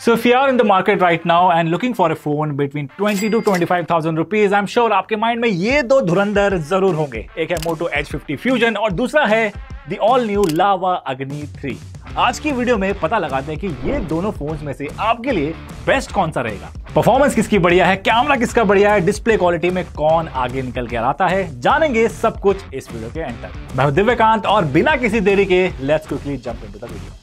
So if you are in the market right now and looking for a phone between 20 to 25,000 rupees, I'm sure आपके mind में ये दो धुरंधर जरूर होंगे। एक है Moto H50 Fusion और दूसरा है the all new Lava Agni 3। आज की वीडियो में पता लगाते हैं कि ये दोनों फोन्स में से आपके लिए बेस्ट कौन सा रहेगा, परफॉर्मेंस किसकी बढ़िया है, कैमरा किसका बढ़िया है, डिस्प्ले क्वालिटी में कौन आगे निकल के आता है। जानेंगे सब कुछ इस वीडियो के एंड तक। मैं हूं दिव्यकांत और बिना किसी देरी के let's quickly jump into the video.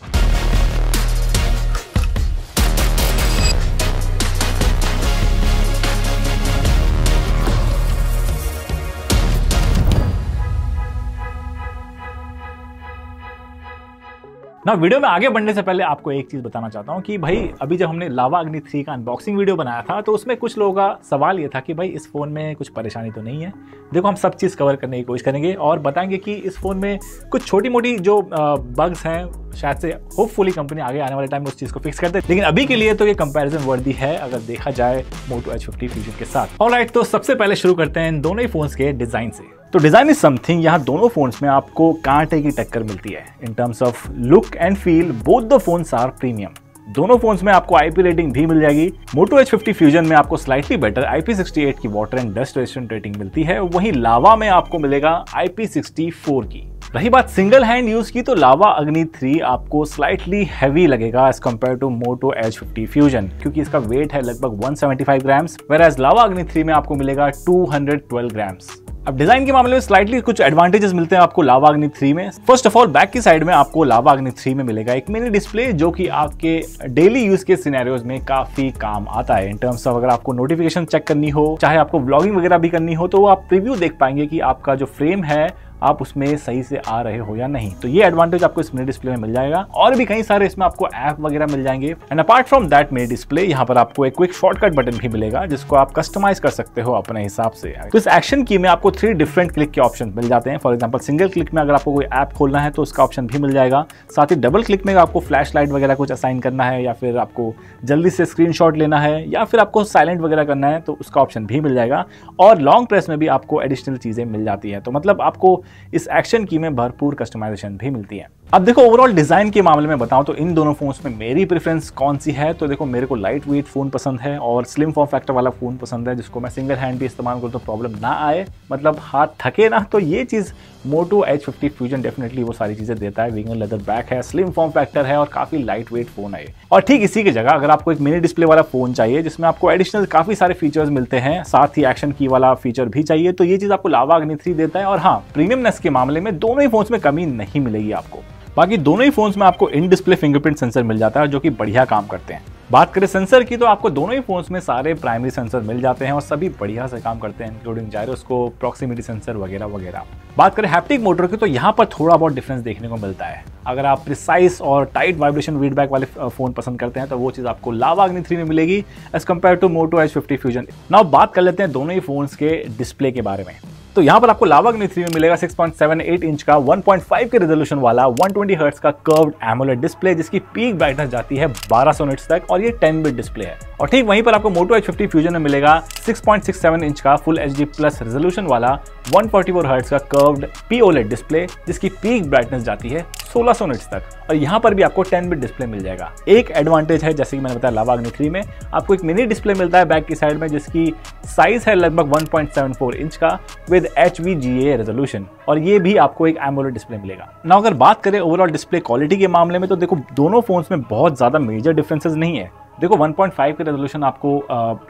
ना वीडियो में आगे बढ़ने से पहले आपको एक चीज बताना चाहता हूं कि भाई अभी जब हमने लावा अग्नि 3 का अनबॉक्सिंग वीडियो बनाया था तो उसमें कुछ लोगों का सवाल ये था कि भाई इस फोन में कुछ परेशानी तो नहीं है। देखो हम सब चीज़ कवर करने की कोशिश करेंगे और बताएंगे कि इस फोन में कुछ छोटी मोटी जो बग्स हैं शायद से होपफुली कंपनी आगे आने वाले टाइम में उस चीज़ को फिक्स कर दे। लेकिन अभी के लिए तो ये कंपैरिजन वर्दी है अगर देखा जाए Moto H50 फ्यूजन के साथ। ऑलराइट, तो सबसे पहले शुरू करते हैं इन दोनों ही फोन्स के डिजाइन से। तो डिजाइन इज समथिंग, यहाँ दोनों फोन्स में आपको कांटे की टक्कर मिलती है। In terms of look and feel both the phones are premium. दोनों फोन्स में आपको IP रेटिंग भी मिल जाएगी। Moto H50 फ्यूजन में आपको स्लाइटली बेटर IP68 की water and dust resistant rating मिलती है, वहीं लावा में आपको मिलेगा IP64 की। रही बात सिंगल हैंड यूज की तो लावा अग्नि 3 आपको स्लाइटली हैवी लगेगा as compared to Moto H50 fusion, क्योंकि इसका वेट है लगभग 175 ग्राम्स, वेयरएज लावा अग्नि 3 में आपको मिलेगा 212 ग्राम्स। अब डिजाइन के मामले में स्लाइटली कुछ एडवांटेजेस मिलते हैं आपको लावा अग्नि 3 में। फर्स्ट ऑफ ऑल बैक की साइड में आपको लावा अग्नि 3 में मिलेगा एक मिनी डिस्प्ले जो कि आपके डेली यूज के सिनेरियोज में काफी काम आता है। इन टर्म्स ऑफ अगर आपको नोटिफिकेशन चेक करनी हो, चाहे आपको व्लॉगिंग वगैरह भी करनी हो, तो आप प्रीव्यू देख पाएंगे कि आपका जो फ्रेम है आप उसमें सही से आ रहे हो या नहीं। तो ये एडवांटेज आपको इस मिनी डिस्प्ले में मिल जाएगा और भी कई सारे इसमें आपको ऐप वगैरह मिल जाएंगे। And apart from that mini display यहाँ पर आपको एक क्विक शॉर्टकट बटन भी मिलेगा जिसको आप कस्टमाइज कर सकते हो अपने हिसाब से। तो इस एक्शन की में आपको 3 डिफरेंट क्लिक के ऑप्शन मिल जाते हैं। फॉर एग्जाम्पल सिंगल क्लिक में अगर आपको कोई ऐप खोलना है तो उसका ऑप्शन भी मिल जाएगा। साथ ही डबल क्लिक में आपको फ्लैश लाइट वगैरह कुछ असाइन करना है या फिर आपको जल्दी से स्क्रीनशॉट लेना है या फिर आपको साइलेंट वगैरह करना है तो उसका ऑप्शन भी मिल जाएगा। और लॉन्ग प्रेस में भी आपको एडिशनल चीजें मिल जाती है। तो मतलब आपको इस एक्शन की में भरपूर कस्टमाइजेशन भी मिलती है। अब देखो ओवरऑल डिजाइन के मामले में बताऊं तो इन दोनों फोन्स में मेरी प्रेफरेंस कौन सी है, तो देखो मेरे को लाइट वेट फोन पसंद है और स्लिम फॉर्म फैक्टर वाला फोन पसंद है जिसको मैं सिंगल हैंड भी इस्तेमाल करूं तो प्रॉब्लम ना आए, मतलब हाथ थके ना। तो ये चीज Moto H50 फ्यूजन डेफिनेटली वो सारी चीजें देता है। वीगन लेदर बैक है, स्लिम फॉर्म फैक्टर है और काफी लाइट वेट फोन है। और ठीक इसी की जगह अगर आपको एक मिनी डिस्प्ले वाला फोन चाहिए जिसमें आपको एडिशनल काफी सारे फीचर्स मिलते हैं, साथ ही एक्शन की वाला फीचर भी चाहिए, तो ये चीज आपको लावा अग्नि 3 देता है। और हाँ, प्रीमियमनेस के मामले में दोनों ही फोन्स में कमी नहीं मिलेगी आपको। बाकी दोनों ही फोन्स में आपको इन डिस्प्ले फिंगरप्रिंट सेंसर मिल जाता है जो कि बढ़िया काम करते हैं। बात करें सेंसर की तो आपको दोनों ही फोन्स में सारे प्राइमरी सेंसर मिल जाते हैं और सभी बढ़िया से काम करते हैं, इंक्लूडिंग जायरोस्कोप, प्रॉक्सिमिटी सेंसर वगैरह वगैरह। बात करें हैप्टिक मोटर की तो यहाँ पर थोड़ा बहुत डिफरेंस देखने को मिलता है। अगर आप प्रिसाइज और टाइट वाइब्रेशन फीडबैक वाले फोन पसंद करते हैं तो वो चीज आपको लावा अग्नि 3 में मिलेगी as compared to Moto H50 fusion. Now बात कर लेते हैं दोनों ही फोन्स के डिस्प्ले के बारे में। तो यहाँ पर आपको लावा अग्नि 3 में मिलेगा 6.78 इंच का 1.5 के रेजोल्यूशन वाला 120 हर्ट्ज का कर्व्ड एमोलेड डिस्प्ले जिसकी पीक ब्राइटनेस जाती है 1200 निट्स तक और ये 10 बिट डिस्प्ले है। और ठीक वहीं पर आपको Moto H50 फ्यूजन में मिलेगा 6.67 इंच का फुल HD प्लस रेजोल्यूशन वाला 144 हर्ट्ज का कर्व्ड POLED डिस्प्ले जिसकी पीक ब्राइटनेस जाती है 1600 निट्स तक और यहाँ पर भी आपको 10 बिट डिस्प्ले मिल जाएगा। एक एडवांटेज है, जैसे कि मैंने बताया लावा अग्नि 3 में आपको एक मिनी डिस्प्ले मिलता है बैक की साइड में जिसकी साइज है लगभग 1.74 इंच का विद HVGA रेजोल्यूशन और ये भी आपको एक एमोलेड डिस्प्ले मिलेगा। ना अगर बात करें ओवरऑल डिस्प्ले क्वालिटी के मामले में तो देखो दोनों फोन्स में बहुत ज्यादा मेजर डिफरेंसेस नहीं है। देखो 1.5 के रेजोल्यूशन आपको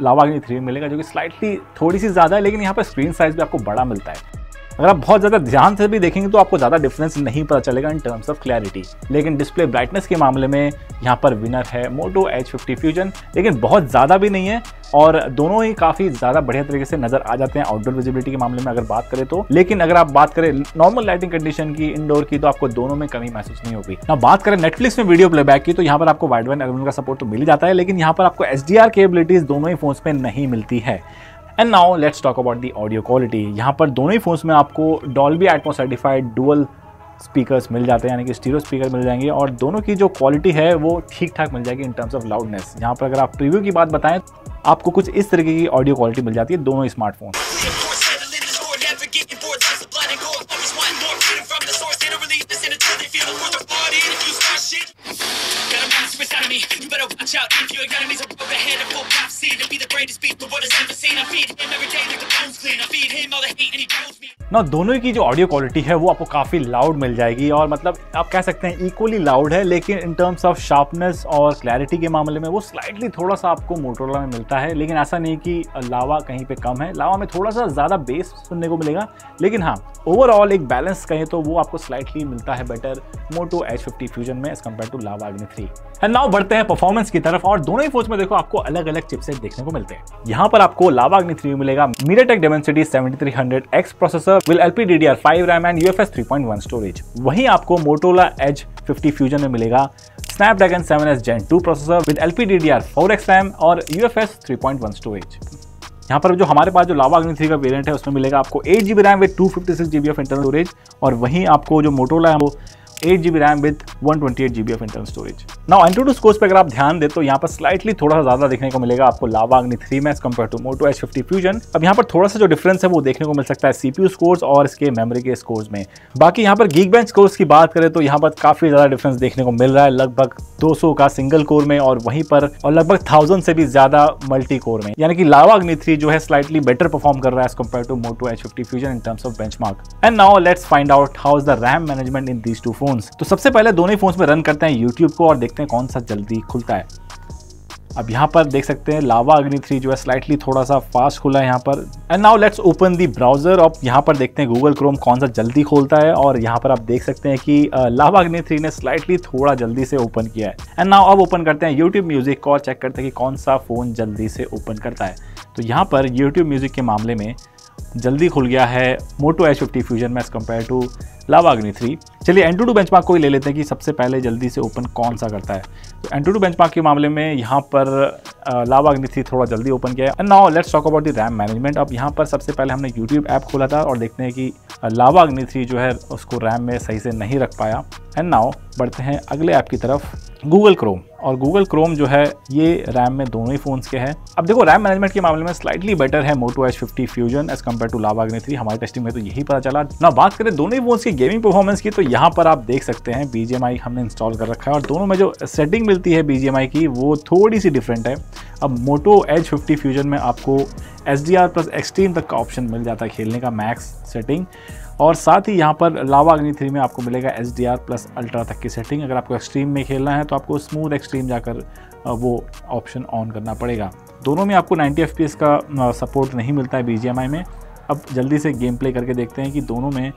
लावा अग्नि 3 में मिलेगा जो कि स्लाइटली थोड़ी सी ज्यादा है, लेकिन यहाँ पर स्क्रीन साइज भी आपको बड़ा मिलता है। अगर आप बहुत ज़्यादा ध्यान से भी देखेंगे तो आपको ज़्यादा डिफरेंस नहीं पता चलेगा इन टर्म्स ऑफ क्लैरिटी। लेकिन डिस्प्ले ब्राइटनेस के मामले में यहाँ पर विनर है Moto H50 फ्यूजन, लेकिन बहुत ज़्यादा भी नहीं है और दोनों ही काफ़ी ज़्यादा बढ़िया तरीके से नजर आ जाते हैं आउटडोर विजिबिलिटी के मामले में अगर बात करें तो। लेकिन अगर आप बात करें नॉर्मल लाइटिंग कंडीशन की, इंडोर की, तो आपको दोनों में कमी महसूस नहीं होगी। ना बात करें नेटफ्लिक्स में वीडियो प्लेबैक की तो यहाँ पर आपको वाइड बैंड एल्बम का सपोर्ट तो मिल जाता है, लेकिन यहाँ पर आपको HDR केबिलिटीज दोनों ही फोन्स में नहीं मिलती है। And now let's talk about the audio quality. यहाँ पर दोनों ही फोन्स में आपको Dolby Atmos certified dual speakers मिल जाते हैं, यानी कि स्टीरियो स्पीकर मिल जाएंगे और दोनों की जो क्वालिटी है वो ठीक ठाक मिल जाएगी इन टर्म्स ऑफ लाउडनेस। यहाँ पर अगर आप प्रीव्यू की बात बताएं आपको कुछ इस तरीके की ऑडियो क्वालिटी मिल जाती है दोनों ही smartphone. enemy. You better watch out if your enemies are road ahead of full prophecy to be the greatest beast the world has ever seen. I feed him every day like the bones clean. I feed him all the hate and he grows me. ना दोनों की जो audio quality है वो आपको काफ़ी loud मिल जाएगी और मतलब आप कह सकते हैं इक्वली लाउड है, लेकिन इन टर्म्स ऑफ शार्पनेस और क्लैरिटी के मामले में वो स्लाइटली थोड़ा सा आपको मोटोरोला में मिलता है। लेकिन ऐसा नहीं कि लावा कहीं पे कम है, लावा में थोड़ा सा ज़्यादा बेस सुनने को मिलेगा, लेकिन हाँ ओवरऑल एक बैलेंस कहें तो वो आपको स्लाइटली मिलता है बेटर मोटो H50 फ्यूजन में as compared to Lava Agni 3। And now बढ़ते हैं परफॉर्मेंस की तरफ और दोनों ही फोन्स में देखो आपको अलग अलग चिपसेट देखने को मिलते हैं। यहाँ पर आपको लावा अग्नि 3 में मिलेगा MediaTek Dimensity 7300X processor with LPDDR5 RAM and UFS 3.1 storage. वहीं आपको मोटोरोला H50 फ्यूजन में मिलेगा Snapdragon 7S Gen 2 processor with LPDDR4X RAM और UFS 3.1 स्टोरेज। यहाँ पर जो हमारे पास जो लावा अग्नि 3 का वेरिएंट है उसमें मिलेगा आपको 8GB RAM with 256GB of internal storage और वहीं आपको जो मोटोरोला है वो 8GB RAM with 128GB of internal storage. Now AnTuTu scores पे अगर आप ध्यान दें तो यहाँ पर स्लाइटली थोड़ा सा ज्यादा देखने को मिलेगा आपको लावा अग्नि 3 में as compared to Moto H50 fusion. अब यहाँ पर थोड़ा सा जो डिफरेंस है वो देखने को मिल सकता है CPU स्कोर्स और इसके मेमोरी के स्कोर्स में। बाकी यहाँ पर Geekbench स्कोर्स की बात करें तो यहाँ पर काफी ज्यादा डिफरेंस देखने को मिल रहा है, लगभग 200 का सिंगल कोर में और वहीं पर और लगभग 1000 से भी ज्यादा मल्टी कोर में, यानी कि लावा अग्नि 3 जो है स्लाइटली बेटर परफॉर्म कर रहा है as compared to Moto H50 fusion in terms of benchmark. And now let's find out how is the RAM management in these two phones. तो सबसे पहले दोनों ही फोन्स में रन करते हैं YouTube को और देखते हैं कौन सा जल्दी खुलता है। अब यहाँ पर देख सकते हैं लावा अग्नि 3 जो है स्लाइटली थोड़ा सा फास्ट खुला है यहाँ पर। And now let's open the browser. अब यहाँ पर देखते हैं गूगल क्रोम कौन सा जल्दी खोलता है और यहाँ पर आप देख सकते हैं कि लावा अग्नि 3 ने स्लाइटली थोड़ा जल्दी से ओपन किया है। एंड नाउ अब ओपन करते हैं YouTube म्यूजिक को और चेक करते हैं कि कौन सा फोन जल्दी से ओपन करता है। तो यहाँ पर YouTube म्यूजिक के मामले में जल्दी खुल गया है मोटो H50 फ्यूजन में as compared to Lava Agni 3। चलिए एंटूटू बेंचमार्क को ही ले लेते हैं कि सबसे पहले जल्दी से ओपन कौन सा करता है। तो एंटूटू बेंचमार्क के मामले में यहाँ पर लावा अग्नि 3 थोड़ा जल्दी ओपन किया है। And now let's talk about the RAM management. अब यहाँ पर सबसे पहले हमने यूट्यूब ऐप खोला था और देखते हैं कि लावा अग्नि 3 जो है उसको रैम में सही से नहीं रख पाया। एंड नाउ बढ़ते हैं अगले ऐप की तरफ, गूगल क्रोम। और गूगल क्रोम जो है ये रैम में दोनों ही फोन्स के हैं। अब देखो रैम मैनेजमेंट के मामले में स्लाइटली बेटर है Moto H50 fusion as compared to Lava Agni 3। हमारी टेस्टिंग में तो यही पता चला ना। बात करें दोनों ही फोन्स की गेमिंग परफॉर्मेंस की तो यहाँ पर आप देख सकते हैं BGMI हमने इंस्टॉल कर रखा है और दोनों में जो सेटिंग मिलती है BGMI की वो थोड़ी सी डिफरेंट है। अब मोटो H50 फ्यूजन में आपको SDR प्लस एक्सट्रीम तक का ऑप्शन मिल जाता है खेलने का मैक्स सेटिंग, और साथ ही यहाँ पर लावा अग्नि 3 में आपको मिलेगा SDR प्लस अल्ट्रा तक की सेटिंग। अगर आपको एक्सट्रीम में खेलना है तो आपको स्मूथ एक्सट्रीम जाकर वो ऑप्शन ऑन करना पड़ेगा। दोनों में आपको 90 FPS का सपोर्ट नहीं मिलता है BGMI में। अब जल्दी से गेम प्ले करके देखते हैं कि दोनों में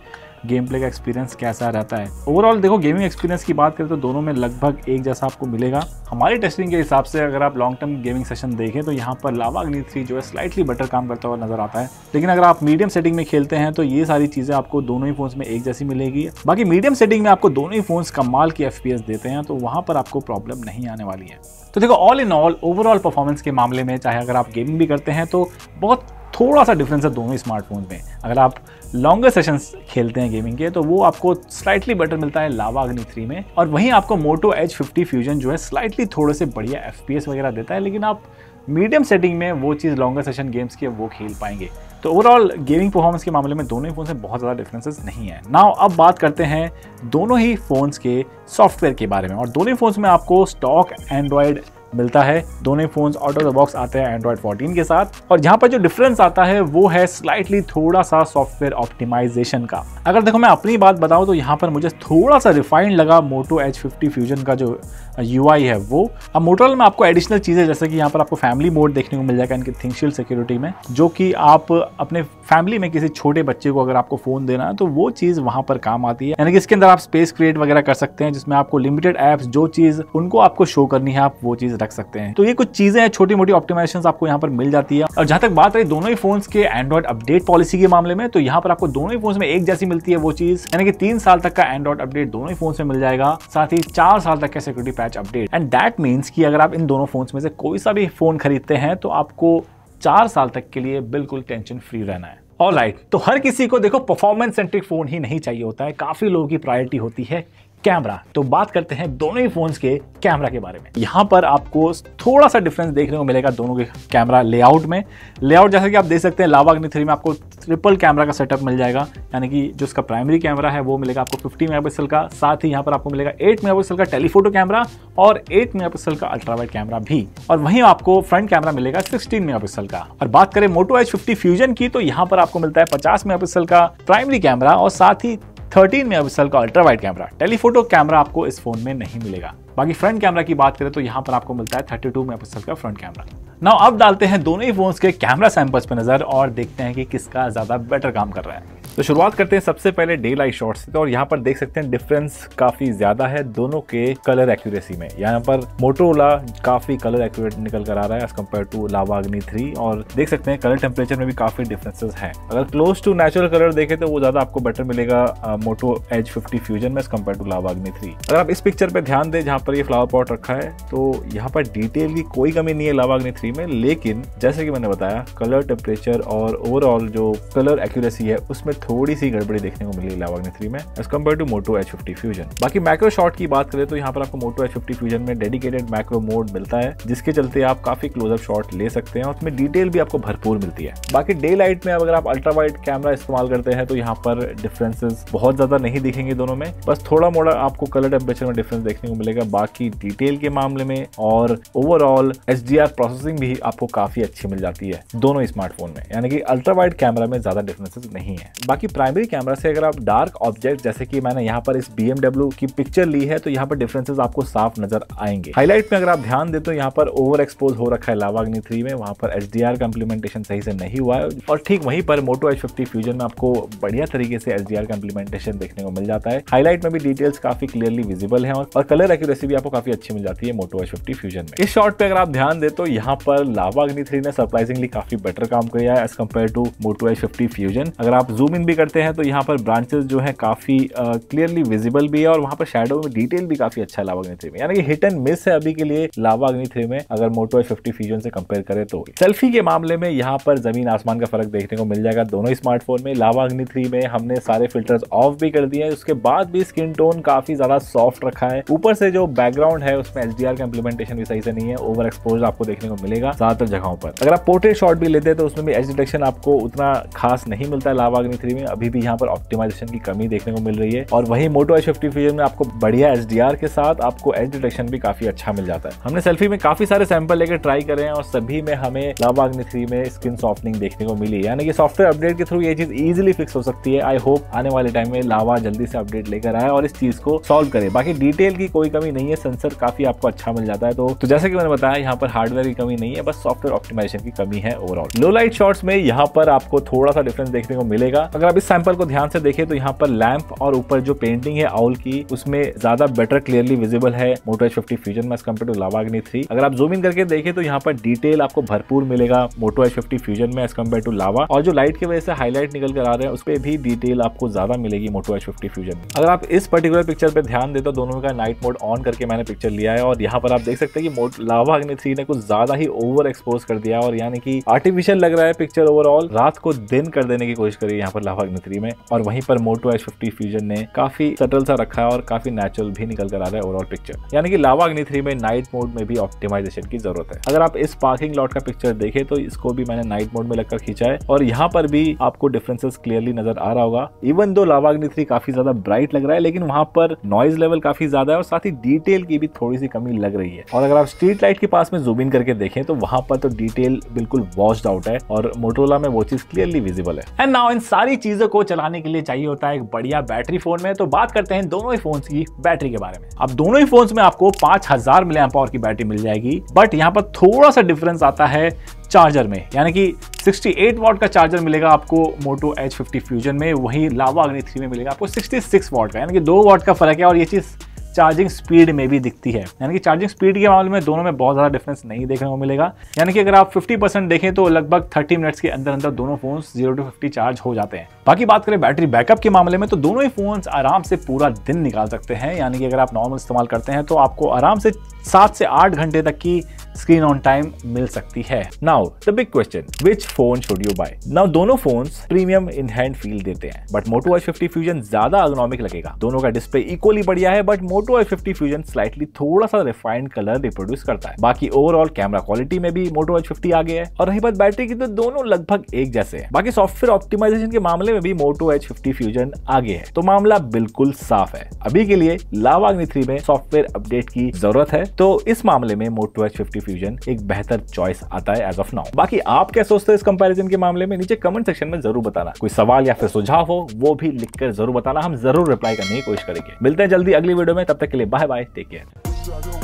गेम प्ले का एक्सपीरियंस कैसा रहता है। ओवरऑल देखो गेमिंग एक्सपीरियंस की बात करें तो दोनों में लगभग एक जैसा आपको मिलेगा। हमारी टेस्टिंग के हिसाब से अगर आप लॉन्ग टर्म गेमिंग सेशन देखें तो यहाँ पर लावा अग्नि 3 जो है स्लाइटली बेटर काम करता हुआ नजर आता है। लेकिन अगर आप मीडियम सेटिंग में खेलते हैं तो ये सारी चीज़ें आपको दोनों ही फोन्स में एक जैसी मिलेगी। बाकी मीडियम सेटिंग में आपको दोनों ही फोन्स कमाल की FPS देते हैं तो वहाँ पर आपको प्रॉब्लम नहीं आने वाली है। तो देखो all in all overall performance के मामले में चाहे अगर आप गेमिंग भी करते हैं तो बहुत थोड़ा सा डिफरेंस है दोनों ही स्मार्टफोन में। अगर आप लॉन्गर सेशंस खेलते हैं गेमिंग के तो वो आपको स्लाइटली बेटर मिलता है लावा अग्नि 3 में, और वहीं आपको मोटो H50 फ्यूजन जो है स्लाइटली थोड़े से बढ़िया FPS वगैरह देता है, लेकिन आप मीडियम सेटिंग में वो चीज़ लॉन्गर सेशन गेम्स की वो खेल पाएंगे। तो ओवरऑल गेमिंग परफॉर्मेंस के मामले में दोनों ही फोन से बहुत ज़्यादा डिफरेंसेस नहीं है। नाउ अब बात करते हैं दोनों ही फोन्स के सॉफ्टवेयर के बारे में, और दोनों ही फोन्स में आपको स्टॉक एंड्रॉयड मिलता है। दोनों ही phones out of the box आते हैं एंड्रॉयड 14 के साथ, और जहां पर जो डिफरेंस आता है वो है स्लाइटली थोड़ा सा सॉफ्टवेयर ऑप्टिमाइजेशन का। अगर देखो मैं अपनी बात बताऊं तो यहाँ पर मुझे थोड़ा सा रिफाइंड लगा मोटो H50 फ्यूजन का जो UI है वो। अब मोटोरोला में आपको एडिशनल चीज़ें जैसे कि यहाँ पर आपको फैमिली मोड देखने को मिल जाएगा इनकी थिंकशील्ड सिक्योरिटी में, जो कि आप अपने फैमिली में किसी छोटे बच्चे को अगर आपको फ़ोन देना है तो वो चीज़ वहाँ पर काम आती है। यानी कि इसके अंदर आप स्पेस क्रिएट वगैरह कर सकते हैं जिसमें आपको लिमिटेड ऐप्स जो चीज़ उनको आपको शो करनी है आप वो चीज़ रख सकते हैं। तो ये कुछ चीज़ें हैं, छोटी मोटी ऑप्टिमाइजेशंस आपको यहाँ पर मिल जाती है। और जहाँ तक बात रही दोनों ही फोन्स के एंड्रॉइड अपडेट पॉलिसी के मामले में तो यहाँ पर आपको दोनों ही फोन्स में एक जैसी मिलती है वो चीज़, यानी कि 3 साल तक का एंड्रॉइड अपडेट दोनों ही फोन्स में मिल जाएगा, साथ ही 4 साल तक का security patch update. And that means कि अगर आप इन दोनों फोन्स में से कोई सा भी फोन खरीदते हैं तो आपको 4 साल तक के लिए बिल्कुल टेंशन फ्री रहना है। ऑलराइट, तो हर किसी को देखो परफॉर्मेंस सेंट्रिक फोन ही नहीं चाहिए होता है, काफी लोगों की प्रायोरिटी होती है कैमरा। तो बात करते हैं दोनों ही फोन्स के कैमरा के बारे में। यहाँ पर आपको थोड़ा सा डिफरेंस देखने को मिलेगा दोनों के कैमरा लेआउट में। लेआउट जैसे कि आप देख सकते हैं लावा अग्नि 3 में आपको ट्रिपल कैमरा का सेटअप मिल जाएगा, यानी कि जो उसका प्राइमरी कैमरा है वो मिलेगा आपको 50 मेगापिक्सल का, साथ ही यहाँ पर आपको मिलेगा 8 मेगापिक्सल का टेलीफोटो कैमरा और 8 मेगापिक्सल का अल्ट्रा वाइड कैमरा भी, और वहीं आपको फ्रंट कैमरा मिलेगा 16 मेगापिक्सल का। और बात करें मोटो एच 50 फ्यूजन की, तो यहाँ पर आपको मिलता है 50 मेगापिक्सल का प्राइमरी कैमरा और साथ ही 13 मेगापिक्सल का ultra wide camera. Telephoto camera आपको इस फोन में नहीं मिलेगा। बाकी फ्रंट कैमरा की बात करें तो यहाँ पर आपको मिलता है 32 मेगापिक्सल का फ्रंट कैमरा। नाउ अब डालते हैं दोनों ही फोन्स के कैमरा सैंपल्स पे नजर और देखते हैं कि किसका ज्यादा बेटर काम कर रहा है। तो शुरुआत करते हैं सबसे पहले डे लाइट शॉट से। तो और यहाँ पर देख सकते हैं डिफरेंस काफी ज्यादा है दोनों के कलर एक्यूरेसी में। यहाँ पर मोटोरोला काफी कलर एक्यूरेट निकल कर आ रहा है as compared to Lava Agni 3, और देख सकते हैं कलर टेम्परेचर में भी काफी डिफरेंसेस हैं। अगर क्लोज टू नेचुरल कलर देखें तो वो ज्यादा आपको बेटर मिलेगा मोटो एच 50 फ्यूजन में as compared to Lava Agni 3। अगर आप इस पिक्चर पे ध्यान दें जहाँ पर ये फ्लावर पॉट रखा है, तो यहाँ पर डिटेल की कोई कमी नहीं है लावा अग्नि 3 में, लेकिन जैसे कि मैंने बताया कलर टेम्परेचर और ओवरऑल जो कलर एक्यूरेसी है उसमें थोड़ी सी गड़बड़ी देखने को मिली लावा अग्नि 3 में as compared to Moto H 50 fusion. बाकी मैक्रो शॉट की बात करें तो यहाँ पर आपको मोटो एच 50 फ्यूजन में डेडिकेटेड मैक्रो मोड मिलता है, जिसके चलते आप काफी क्लोजअप शॉट ले सकते हैं और उसमें डिटेल भी आपको भरपूर मिलती है। बाकी डे लाइट में अगर आप अल्ट्रा वाइड कैमरा इस्तेमाल करते हैं तो यहाँ पर डिफरेंसेस बहुत ज्यादा नहीं दिखेंगे दोनों में, बस थोड़ा मोड़ा आपको कलर टेम्परेचर में डिफरेंस देखने को मिलेगा। बाकी डिटेल के मामले में और ओवरऑल HDR प्रोसेसिंग भी आपको काफी अच्छी मिल जाती है दोनों स्मार्टफोन में, यानी कि अल्ट्रा वाइड कैमरा में ज्यादा डिफरेंसेस नहीं है। बाकी प्राइमरी कैमरा से अगर आप डार्क ऑब्जेक्ट जैसे कि मैंने यहाँ पर इस BMW की पिक्चर ली है तो यहाँ पर डिफरेंसेस आपको साफ नजर आएंगे। हाईलाइट में अगर आप ध्यान दें तो यहाँ पर ओवर एक्सपोज हो रखा है लावा अग्नि 3 में, वहां पर HDR का इंप्लीमेंटेशन सही से नहीं हुआ है, और ठीक वहीं पर मोटो एच 50 फ्यूजन में आपको बढ़िया तरीके से HDR का इंप्लीमेंटेशन देखने को मिल जाता है। हाईलाइट में भी डिटेल्स काफी क्लियरली विजिबल है और कलर एक्यूरेसी भी आपको काफी अच्छी मिल जाती है मोटो एच 50 फ्यूजन में। इस शॉट पे अगर आप ध्यान दें तो यहाँ पर लावा अग्नि 3 ने सरप्राइजिंगली काफी बेटर काम किया है as compared to Moto H 50 fusion. अगर आप जूम इन भी करते हैं तो यहाँ पर ब्रांचेस जो है काफी क्लियरली विजिबल भी है और वहां पर शैडो में डिटेल भी काफी अच्छा है लावा अग्नि 3 में, यानी कि हिट एंड मिस है अभी के लिए लावा अग्नि 3 में अगर मोटो एच 50 फ्यूजन से कंपेयर करें तो। सेल्फी के मामले में यहाँ पर जमीन आसमान का फर्क देखने को मिल जाएगा दोनों स्मार्टफोन में। लावा अग्नि 3 में हमने सारे फिल्टर्स ऑफ भी कर दिए हैं, उसके बाद भी स्किन टोन काफी ज्यादा सॉफ्ट रखा है। ऊपर से जो बैकग्राउंड है उसमें HDR का इंप्लीमेंटेशन भी सही से नहीं है, ओवर एक्सपोज आपको देखने को मिलेगा ज्यादातर जगहों पर। अगर आप पोर्ट्रेट शॉट भी लेते हैं तो उसमें भी एज डिटेक्शन आपको उतना खास नहीं मिलता है लावा अग्नि 3 में, अभी भी यहाँ पर ऑप्टिमाइजेशन की कमी देखने को मिल रही है। और वहीं मोटो एच 50 फ्यूजन में आपको बढ़िया HDR के साथ आपको एज डिटेक्शन भी काफी अच्छा मिल जाता है। हमने सेल्फी में काफी सारे सैंपल लेकर ट्राई करे हैं और सभी में हमें लावा अग्नि 3 में स्किन सॉफ्टनिंग देखने को मिली, यानी कि सॉफ्टवेयर अपडेट के थ्रू ये चीज इजीली फिक्स हो सकती है। आई होप आने वाले टाइम में लावा जल्दी से अपडेट लेकर आए और इस चीज को सॉल्व करे। बाकी डिटेल की कोई कमी नहीं है, सेंसर काफी आपको अच्छा मिल जाता है। तो जैसे कि मैंने बताया यहाँ पर हार्डवेयर की कमी नहीं है, बस सॉफ्टवेयर ऑप्टिमाइजेशन की कमी है ओवरऑल। लो लाइट शॉट्स में यहाँ पर आपको थोड़ा सा डिफरेंस देखने को मिलेगा। अगर आप इस सैंपल को ध्यान से देखें तो यहाँ पर लैंप और ऊपर जो पेंटिंग है आउल की उसमें ज्यादा बेटर क्लियरली विजिबल है मोटो एच 50 फ्यूजन में as compared to Lava Agni 3। अगर आप जूम इन करके देखें तो यहाँ पर डिटेल आपको भरपूर मिलेगा मोटो एच 50 फ्यूजन में एज कम्पेयर टू लावा, और जो लाइट की वजह से हाईलाइट निकल कर आ रहे हैं उस पर भी डिटेल आपको ज्यादा मिलेगी मोटो एच 50 फ्यूजन में। अगर आप इस पर्टिकुलर पिक्चर पे ध्यान दें तो दोनों का नाइट मोड ऑन करके मैंने पिक्चर लिया है और यहाँ पर आप देख सकते हैं कि लावा अग्नि 3 ने कुछ ज्यादा ही ओवर एक्सपोज कर दिया और यानी कि आर्टिफिशियल लग रहा है पिक्चर ओवरऑल, रात को दिन कर देने की कोशिश करी यहाँ पर लावा अग्नि 3 में। और वहीं पर मोटो एच 50 फ्यूजन ने काफी सटल सा रखा है और काफी नेचुरल भी निकल कर आ रहा है ओवरऑल पिक्चर, यानी कि लावा अग्नि 3 में नाइट मोड में भी ऑप्टिमाइजेशन की जरूरत है। अगर आप इस पार्किंग लॉट का पिक्चर देखें तो इसको भी मैंने नाइट मोड में लगकर खींचा है और यहाँ पर भी आपको डिफरेंसेस क्लियरली नजर आ रहा होगा। इवन दो लावा अग्नि 3 काफी ज्यादा ब्राइट लग रहा है लेकिन वहां पर नॉइज लेवल काफी ज्यादा है और साथ ही डिटेल की भी थोड़ी सी कमी लग रही है। और अगर आप स्ट्रीट लाइट के पास में जूम इन करके देखें तो वहां पर तो डिटेल बिल्कुल वॉश्ड आउट है और मोटोरोला में वो चीज क्लियरली विजिबल है। एंड नाउ इन सारी चीजों को चलाने के लिए चाहिए होता है एक बढ़िया बैटरी फोन में। तो बात करते हैं दोनों ही फोन्स की बैटरी के बारे में। अब दोनों ही फोन्स में आपको 5000 मिली एम्प आवर की बैटरी मिल जाएगी, बट यहाँ पर थोड़ा सा डिफरेंस आता है चार्जर में, यानी कि 68 वॉट का चार्जर मिलेगा आपको मोटो एच 50 फ्यूजन में, वहीं लावा अग्नि 3 में मिलेगा आपको 66 वॉट का, यानी कि 2 वॉट का फर्क है। और ये चीज चार्जिंग स्पीड में भी दिखती है, यानी कि चार्जिंग स्पीड के मामले में दोनों में बहुत ज़्यादा डिफरेंस नहीं देखने को मिलेगा। यानी कि अगर आप 50% देखें तो लगभग 30 मिनट्स के अंदर अंदर दोनों फोन्स 0 to 50 चार्ज हो जाते हैं। बाकी बात करें बैटरी बैकअप के मामले में तो दोनों ही फोन्स आराम से पूरा दिन निकाल सकते हैं, यानी कि अगर आप नॉर्मल इस्तेमाल करते हैं तो आपको आराम से 7 से 8 घंटे तक की स्क्रीन ऑन टाइम मिल सकती है। Now the big question, which phone should you buy? Now दोनों phones premium in hand feel देते हैं, बट Moto H50 Fusion ज्यादा एर्गोनॉमिक लगेगा। दोनों का डिस्प्ले इक्वली बढ़िया है, but Moto H50 Fusion slightly थोड़ा सा रिफाइंड कलर रिप्रोड्यूस करता है। बाकी ओवरऑल कैमरा क्वालिटी में भी Moto H50 आगे है, और रही बात बैटरी की तो दोनों लगभग एक जैसे हैं। बाकी सॉफ्टवेयर ऑप्टिमाइजेशन के मामले में भी Moto H50 Fusion आगे है, तो मामला बिल्कुल साफ है। अभी के लिए लावा अग्नि 3 में सॉफ्टवेयर अपडेट की जरूरत है, तो इस मामले में Moto H50 Fusion एक बेहतर चॉइस आता है एज ऑफ नाउ। बाकी आप क्या सोचते हैं इस कंपैरिजन के मामले में? नीचे कमेंट सेक्शन में जरूर बताना। कोई सवाल या फिर सुझाव हो वो भी लिखकर जरूर बताना, हम जरूर रिप्लाई करने की कोशिश करेंगे। मिलते हैं जल्दी अगली वीडियो में, तब तक के लिए बाय बाय, टेक केयर।